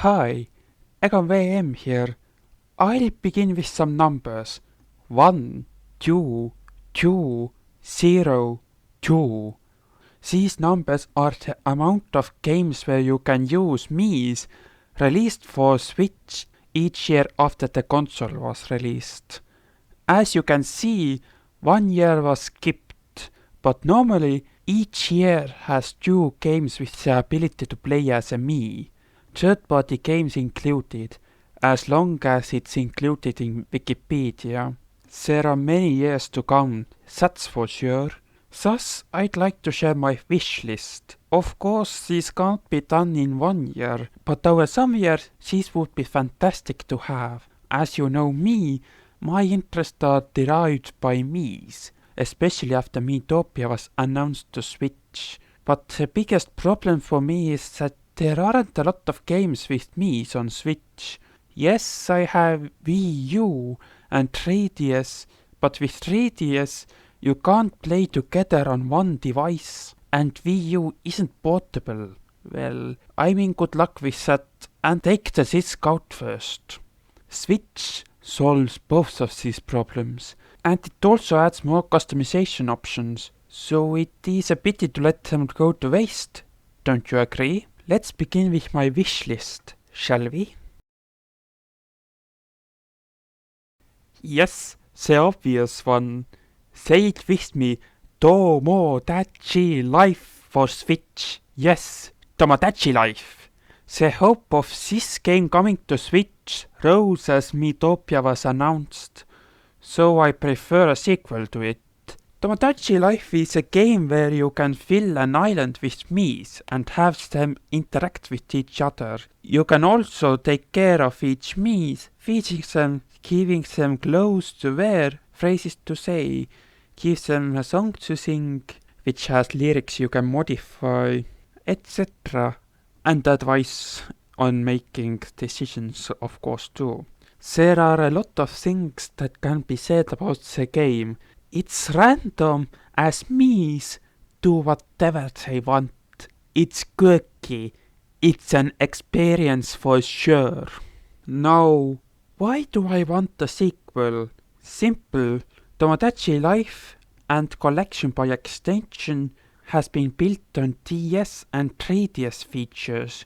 Hi, Egon VM here. I'll begin with some numbers. 1, 2, 2, 0, 2. These numbers are the amount of games where you can use Miis released for Switch each year after the console was released. As you can see, 1 year was skipped, but normally each year has 2 games with the ability to play as a Mii. Third-party games included, as long as it's included in Wikipedia. There are many years to come, that's for sure. Thus, I'd like to share my wish list. Of course, this can't be done in 1 year, but over some years, this would be fantastic to have. As you know me, my interests are derived by Miis, especially after Miitopia was announced to Switch. But the biggest problem for me is that there aren't a lot of games with Miis on Switch. Yes, I have Wii U and 3DS, but with 3DS you can't play together on one device, and Wii U isn't portable. Well, I mean good luck with that, and take the disc out first. Switch solves both of these problems, and it also adds more customization options, so it is a pity to let them go to waste. Don't you agree? Let's begin with my wish list, shall we? Yes, the obvious one. Say it with me. Tomodachi Life for Switch. Yes, Tomodachi Life. The hope of this game coming to Switch rose as Miitopia was announced, so I prefer a sequel to it. Tomodachi Life is a game where you can fill an island with Miis and have them interact with each other. You can also take care of each Miis, feeding them, giving them clothes to wear, phrases to say, give them a song to sing, which has lyrics you can modify, etc. And advice on making decisions, of course, too. There are a lot of things that can be said about the game. It's random as Miis do whatever they want. It's quirky. It's an experience for sure. Now, why do I want a sequel? Simple. Tomodachi Life and Collection by extension has been built on DS and 3DS features.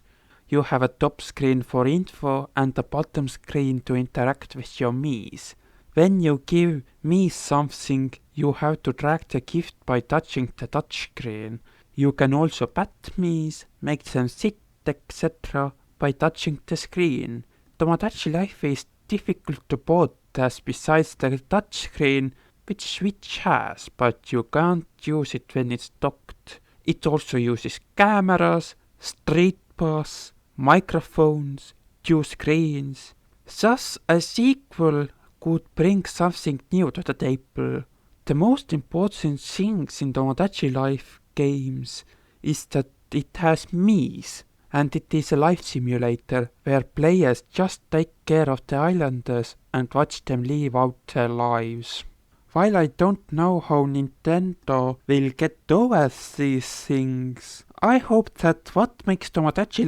You have a top screen for info and a bottom screen to interact with your Miis. When you give Miis something, you have to track the gift by touching the touchscreen. You can also pet Miis, make them sit, etc. by touching the screen. Tomodachi Life is difficult to boot as besides the touchscreen, which Switch has, but you can't use it when it's docked. It also uses cameras, StreetPass, microphones, 2 screens. Thus, a sequel could bring something new to the table. The most important things in Tomodachi Life games is that it has Miis, and it is a life simulator where players just take care of the islanders and watch them live out their lives. While I don't know how Nintendo will get over these things, I hope that what makes Tomodachi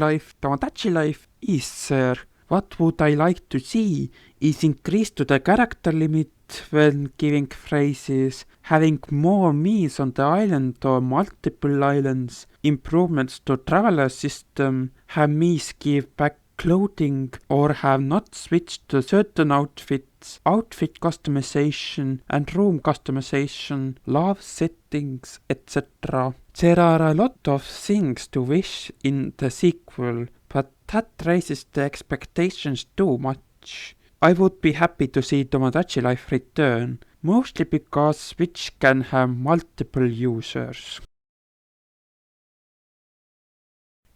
Life is there. What would I like to see is increase to the character limit when giving phrases, having more Miis on the island or multiple islands, improvements to traveler system, have Miis give back clothing or have not switched to certain outfits, outfit customization and room customization, love settings, etc. There are a lot of things to wish in the sequel, but that raises the expectations too much. I would be happy to see Tomodachi Life return, mostly because Switch can have multiple users.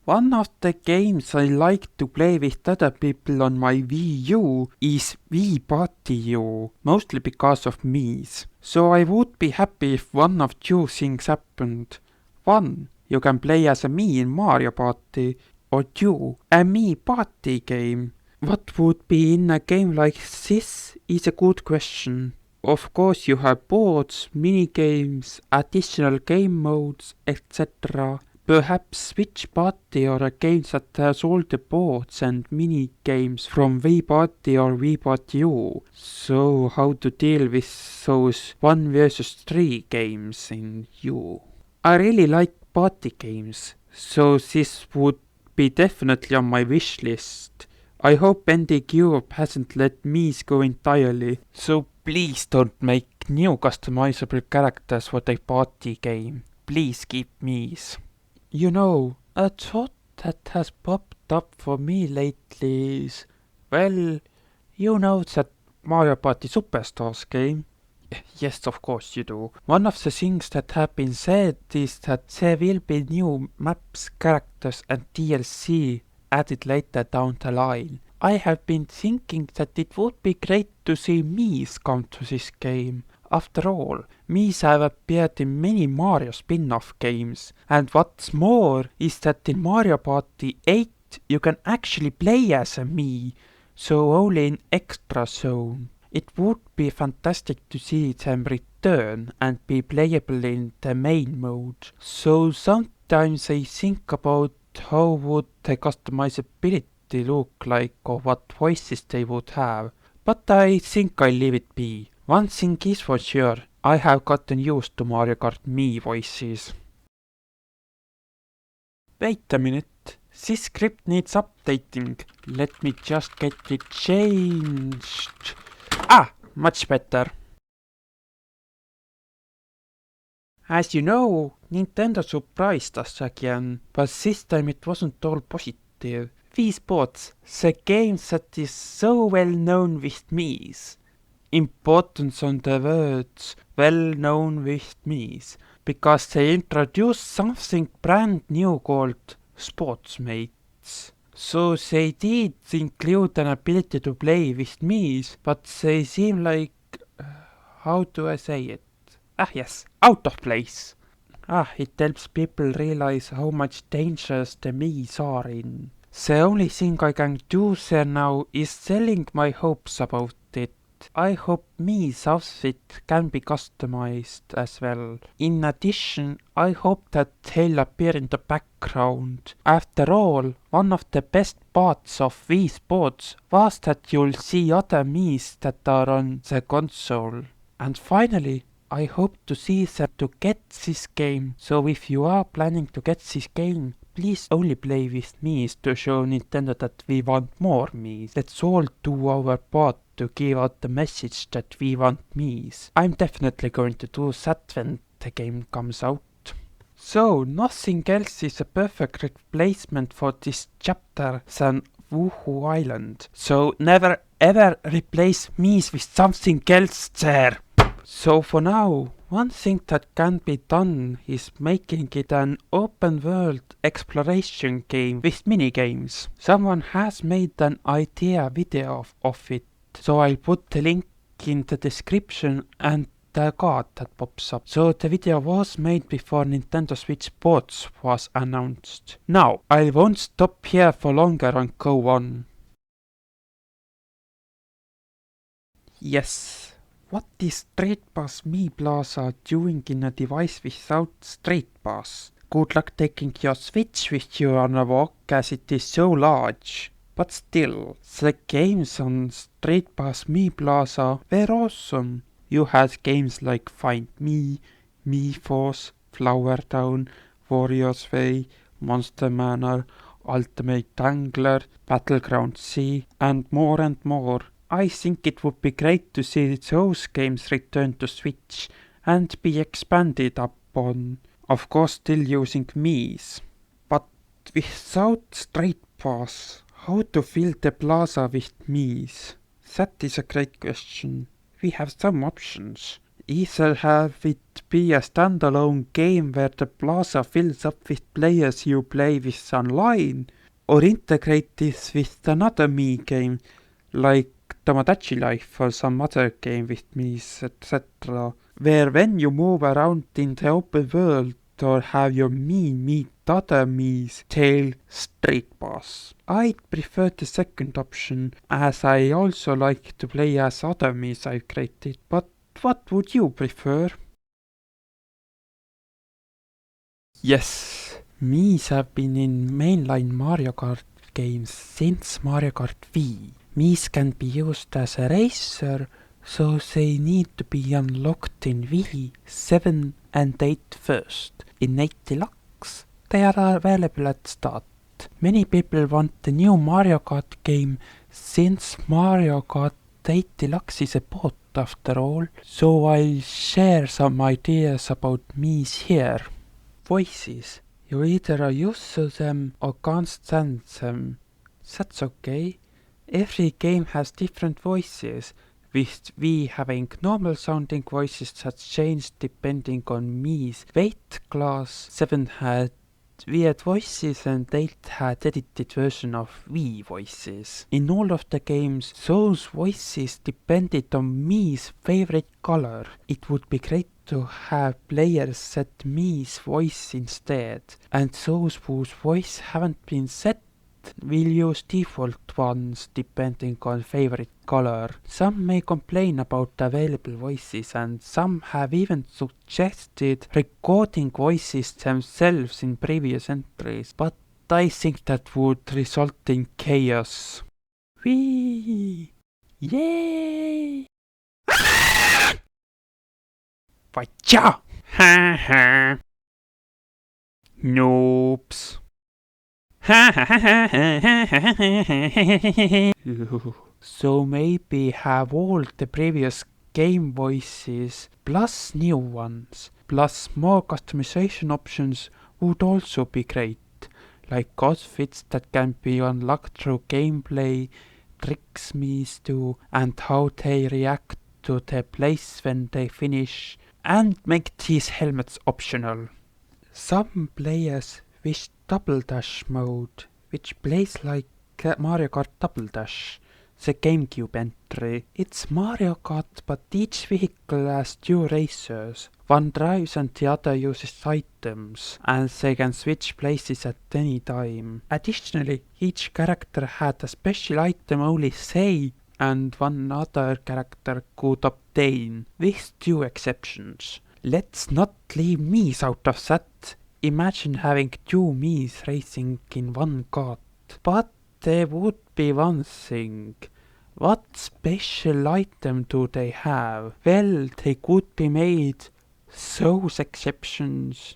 One of the games I like to play with other people on my Wii U is Wii Party U, mostly because of Miis. So I would be happy if one of 2 things happened. 1. You can play as a Mii in Mario Party, or 2. A Mii Party game. What would be in a game like this is a good question. Of course you have boards, minigames, additional game modes, etc. Perhaps Switch Party or a game that has all the boards and mini games from Wii Party or Wii Party U. So how to deal with those 1 versus 3 games in U. I really like party games, so this would be definitely on my wish list. I hope ND Cube hasn't let Miis go entirely, so please don't make new customizable characters for the party game. Please keep Miis. You know, a thought that has popped up for me lately is, well, you know that Mario Party Superstars game? Yes, of course you do. One of the things that have been said is that there will be new maps, characters and DLC added later down the line. I have been thinking that it would be great to see Miis come to this game. After all, Miis have appeared in many Mario spin-off games, and what's more is that in Mario Party 8 you can actually play as a Mii, so only in Extra Zone. It would be fantastic to see them return and be playable in the main mode. So sometimes I think about how would the customizability look like or what voices they would have, but I think I'll leave it be. One thing is for sure, I have gotten used to Mario Kart Mii voices. Wait a minute, this script needs updating. Let me just get it changed. Ah, much better. As you know, Nintendo surprised us again, but this time it wasn't all positive. Wii Sports, the game that is so well known with Miis. Importance on the words well known with Miis, because they introduced something brand new called Sportsmates. So they did include an ability to play with Miis, but they seem like... how do I say it? Ah yes, out of place. It helps people realize how much dangerous the Miis are in. The only thing I can do there now is selling my hopes about it. I hope Mii's outfit can be customized as well. In addition, I hope that they'll appear in the background. After all, one of the best parts of Wii Sports was that you'll see other Mii's that are on the console. And finally, I hope to see them to get this game. So if you are planning to get this game, please only play with Mii's to show Nintendo that we want more Mii's. Let's all do our part to give out the message that we want Mii's. I'm definitely going to do that when the game comes out. So, nothing else is a perfect replacement for this chapter than Wuhu Island. So never ever replace Mii's with something else there. So for now, one thing that can be done is making it an open world exploration game with minigames. Someone has made an idea video of it, so I'll put the link in the description and the card that pops up. So the video was made before Nintendo Switch Sports was announced. Now, I won't stop here for longer and go on. Yes. What is StreetPass Mii Plaza doing in a device without StreetPass? Good luck taking your Switch with you on a walk as it is so large. But still, the games on StreetPass Mii Plaza were awesome. You had games like Find Me, Mii Force, Flower Town, Warriors Way, Monster Manor, Ultimate Angler, Battleground C, and more and more. I think it would be great to see those games return to Switch and be expanded upon, of course still using Mii's. But without StreetPass, how to fill the plaza with Mii's? That is a great question. We have some options. Either have it be a standalone game where the plaza fills up with players you play with online, or integrate this with another Mii game, like Tomodachi Life or some other game with Mii's, etc., where when you move around in the open world or have your Mii meet other Mii's, they'll StreetPass. I'd prefer the second option, as I also like to play as other Mii's I've created, but what would you prefer? Yes, Miis have been in mainline Mario Kart games since Mario Kart Wii. Miis can be used as a racer, so they need to be unlocked in Wii 7 and 8 first. In 8 Deluxe, they are available at start. Many people want the new Mario Kart game since Mario Kart 8 Deluxe is a port after all, so I'll share some ideas about Miis here. Voices. You either used to them or can't stand them. That's okay. Every game has different voices, with Wii having normal sounding voices that change depending on Mii's weight class. 7 had weird voices and 8 had edited version of Wii voices. In all of the games, those voices depended on Mii's favorite color. It would be great to have players set Mii's voice instead, and those whose voice haven't been set will use default ones depending on favorite color. Some may complain about available voices, and some have even suggested recording voices themselves in previous entries, but I think that would result in chaos. Whee! Yay! Vacha! Ha ha! Noobs! So maybe have all the previous game voices plus new ones, plus more customization options would also be great, like outfits that can be unlocked through gameplay, tricks Miis do, and how they react to the place when they finish, and make these helmets optional. Some players wish Double Dash mode, which plays like Mario Kart Double Dash, the GameCube entry. It's Mario Kart, but each vehicle has two racers. One drives and the other uses items, and they can switch places at any time. Additionally, each character had a special item only they and one other character could obtain, with two exceptions. Let's not leave Miis out of that. Imagine having two Miis racing in one kart. But there would be one thing. What special item do they have? Well, they could be made those exceptions.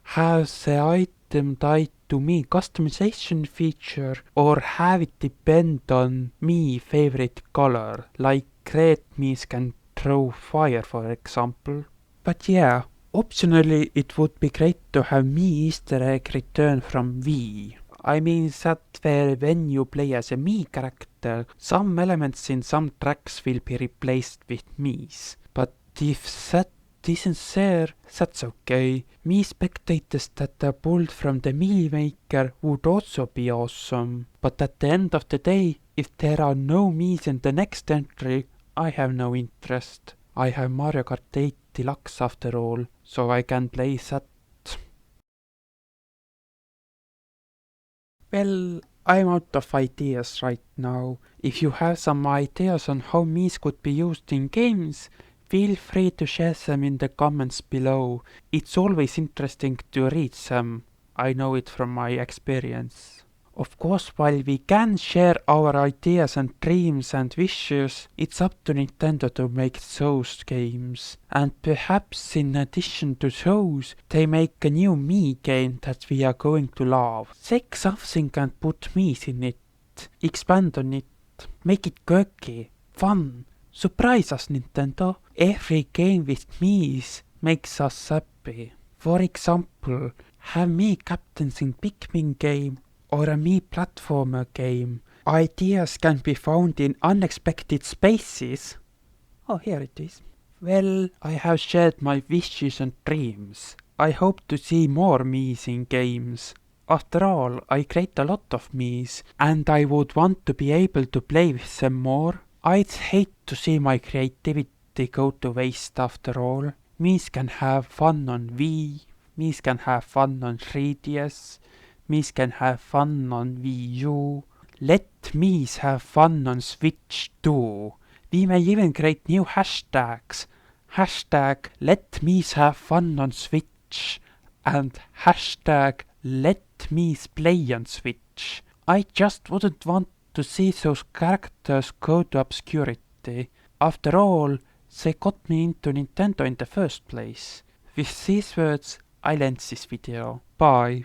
Have the item tied to Mii customization feature, or have it depend on Mii favorite color, like red Miis can throw fire for example. But yeah, optionally it would be great to have Mii Easter egg return from Wii. I mean that where when you play as a Mii character, some elements in some tracks will be replaced with Miis. But if that isn't there, that's okay. Mii spectators that are pulled from the Mii Maker would also be awesome. But at the end of the day, if there are no Miis in the next entry, I have no interest. I have Mario Kart 8 Deluxe after all, so I can play that. Well, I'm out of ideas right now. If you have some ideas on how Miis could be used in games, feel free to share them in the comments below. It's always interesting to read them. I know it from my experience. Of course, while we can share our ideas and dreams and wishes, it's up to Nintendo to make those games. And perhaps in addition to those, they make a new Mii game that we are going to love. Take something and put Miis in it. Expand on it. Make it quirky. Fun. Surprise us, Nintendo. Every game with Miis makes us happy. For example, have Mii captains in Pikmin game or a Mii platformer game. Ideas can be found in unexpected spaces. Oh, here it is. Well, I have shared my wishes and dreams. I hope to see more Miis in games. After all, I create a lot of Miis, and I would want to be able to play with them more. I'd hate to see my creativity go to waste after all. Miis can have fun on Wii, Miis can have fun on 3DS, Miis can have fun on Wii U. Let Miis have fun on Switch too. We may even create new hashtags. Hashtag let Miis have fun on Switch and hashtag let Miis play on Switch. I just wouldn't want to see those characters go to obscurity. After all, they got me into Nintendo in the first place. With these words, I'll end this video. Bye.